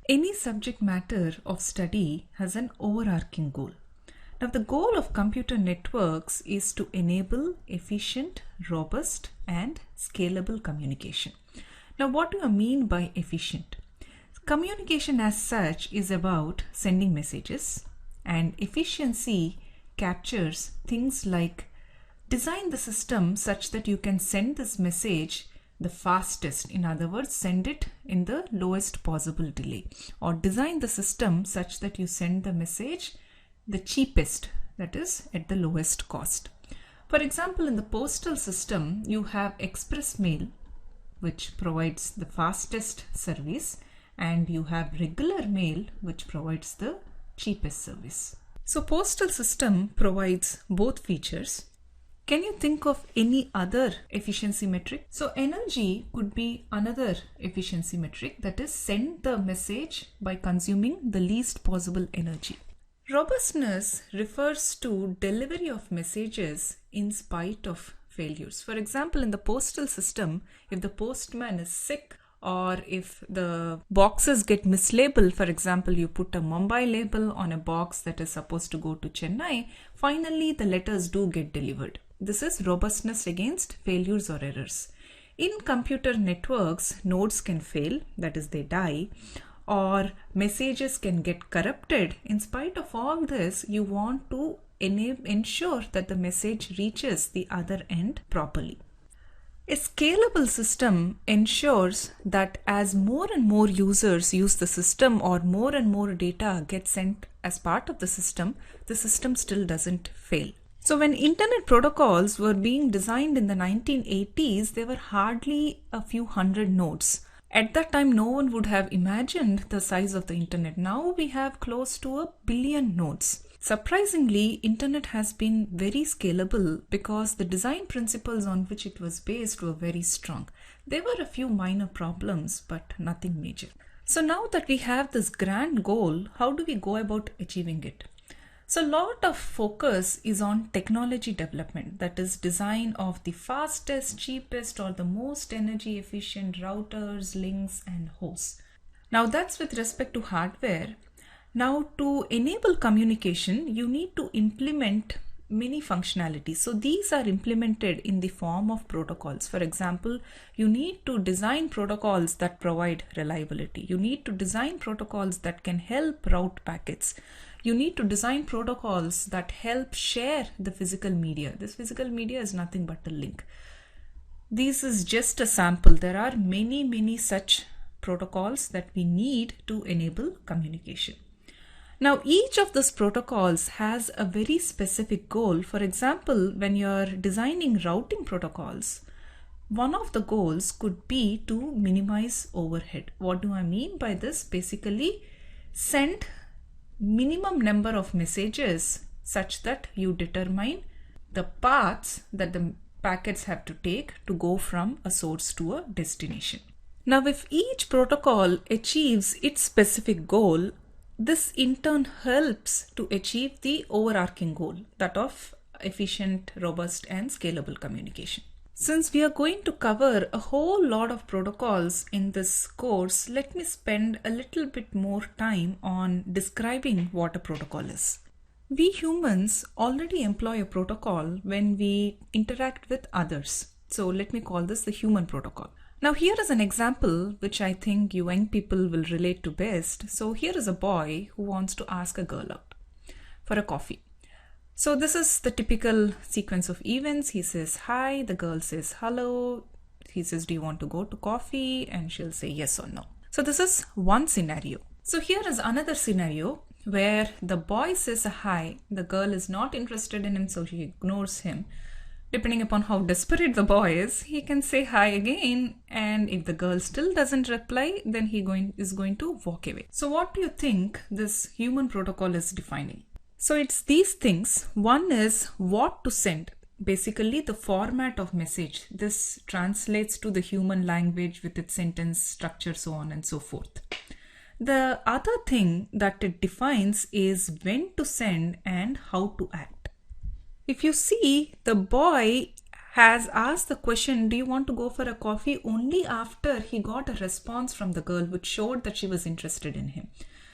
Any subject matter of study has an overarching goal. Now, the goal of computer networks is to enable efficient, robust, and scalable communication. Now, what do I mean by efficient? Communication as such is about sending messages, and efficiency captures things like design the system such that you can send this message the fastest. In other words, send it in the lowest possible delay, or design the system such that you send the message the cheapest, that is at the lowest cost. For example, in the postal system, you have express mail, which provides the fastest service, and you have regular mail, which provides the cheapest service. So postal system provides both features. Can you think of any other efficiency metric? So energy could be another efficiency metric, that is send the message by consuming the least possible energy. Robustness refers to delivery of messages in spite of failures. For example, in the postal system, if the postman is sick or if the boxes get mislabeled, for example, you put a Mumbai label on a box that is supposed to go to Chennai, finally the letters do get delivered. This is robustness against failures or errors. In computer networks, nodes can fail, that is, they die, or messages can get corrupted. In spite of all this, you want to ensure that the message reaches the other end properly. A scalable system ensures that as more and more users use the system or more and more data gets sent as part of the system still doesn't fail. So when internet protocols were being designed in the 1980s, there were hardly a few hundred nodes. At that time, no one would have imagined the size of the internet. Now we have close to 1 billion nodes. Surprisingly, internet has been very scalable because the design principles on which it was based were very strong. There were a few minor problems, but nothing major. So now that we have this grand goal, how do we go about achieving it? So a lot of focus is on technology development, that is design of the fastest, cheapest, or the most energy efficient routers, links, and hosts. Now that's with respect to hardware. Now to enable communication, you need to implement many functionalities. So these are implemented in the form of protocols. For example, you need to design protocols that provide reliability. You need to design protocols that can help route packets. You need to design protocols that help share the physical media. This physical media is nothing but a link. This is just a sample. There are many such protocols that we need to enable communication. Now, each of these protocols has a very specific goal. For example, when you're designing routing protocols, one of the goals could be to minimize overhead. What do I mean by this? Basically, send minimum number of messages such that you determine the paths that the packets have to take to go from a source to a destination. Now, if each protocol achieves its specific goal, this in turn helps to achieve the overarching goal, that of efficient, robust, and scalable communication. Since we are going to cover a whole lot of protocols in this course, let me spend a little bit more time on describing what a protocol is. We humans already employ a protocol when we interact with others. So let me call this the human protocol. Now here is an example which I think you young people will relate to best. So here is a boy who wants to ask a girl out for a coffee. So this is the typical sequence of events. He says hi, the girl says hello. He says, do you want to go to coffee? And she'll say yes or no. So this is one scenario. So here is another scenario where the boy says a hi, the girl is not interested in him, so she ignores him. Depending upon how desperate the boy is, he can say hi again, and if the girl still doesn't reply, then he is going to walk away. So what do you think this human protocol is defining? So it's these things. One is what to send, basically the format of message. This translates to the human language with its sentence structure, so on and so forth. The other thing that it defines is when to send and how to act. If you see, the boy has asked the question, do you want to go for a coffee, only after he got a response from the girl which showed that she was interested in him.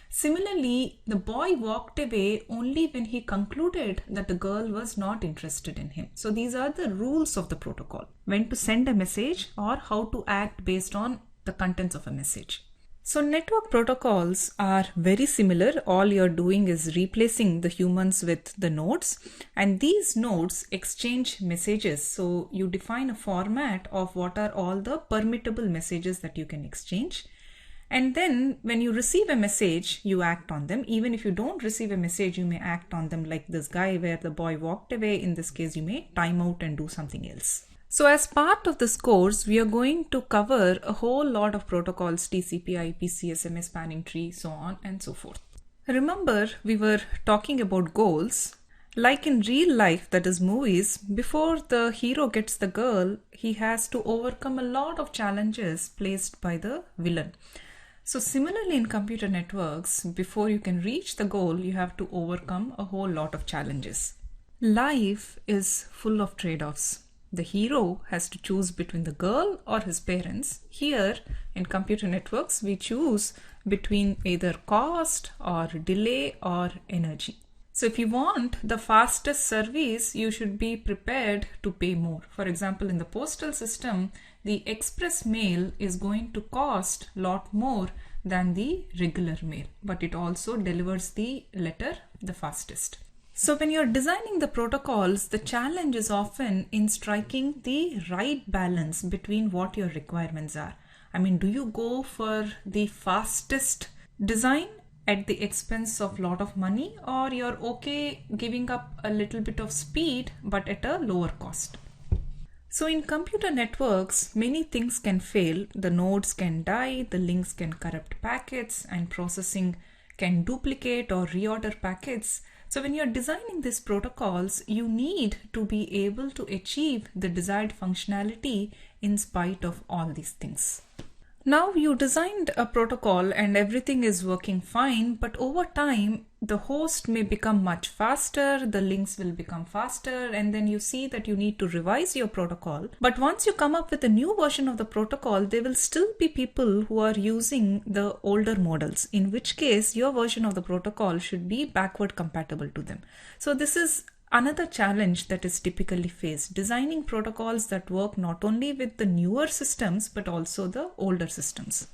Similarly, the boy walked away only when he concluded that the girl was not interested in him. So these are the rules of the protocol: when to send a message or how to act based on the contents of a message. So network protocols are very similar. All you're doing is replacing the humans with the nodes, and these nodes exchange messages. So you define a format of what are all the permittable messages that you can exchange. And then when you receive a message, you act on them. Even if you don't receive a message, you may act on them, like this guy where the boy walked away. In this case, you may time out and do something else. So as part of this course, we are going to cover a whole lot of protocols: TCP, IP, CSMA, spanning tree, so on and so forth. Remember, we were talking about goals. Like in real life, that is movies, before the hero gets the girl, he has to overcome a lot of challenges placed by the villain. So similarly in computer networks, before you can reach the goal, you have to overcome a whole lot of challenges. Life is full of trade-offs. The hero has to choose between the girl or his parents. Here in computer networks, we choose between either cost or delay or energy. So if you want the fastest service, you should be prepared to pay more. For example, in the postal system, the express mail is going to cost a lot more than the regular mail, but it also delivers the letter the fastest. So when you're designing the protocols, the challenge is often in striking the right balance between what your requirements are. I mean, do you go for the fastest design at the expense of a lot of money, or you're okay giving up a little bit of speed but at a lower cost? So in computer networks, many things can fail. The nodes can die, the links can corrupt packets, and processing can duplicate or reorder packets. So when you're designing these protocols, you need to be able to achieve the desired functionality in spite of all these things. Now you designed a protocol and everything is working fine, but over time the host may become much faster, the links will become faster, and then you see that you need to revise your protocol. But once you come up with a new version of the protocol, there will still be people who are using the older models, in which case your version of the protocol should be backward compatible to them. So this is another challenge that is typically faced: designing protocols that work not only with the newer systems but also the older systems.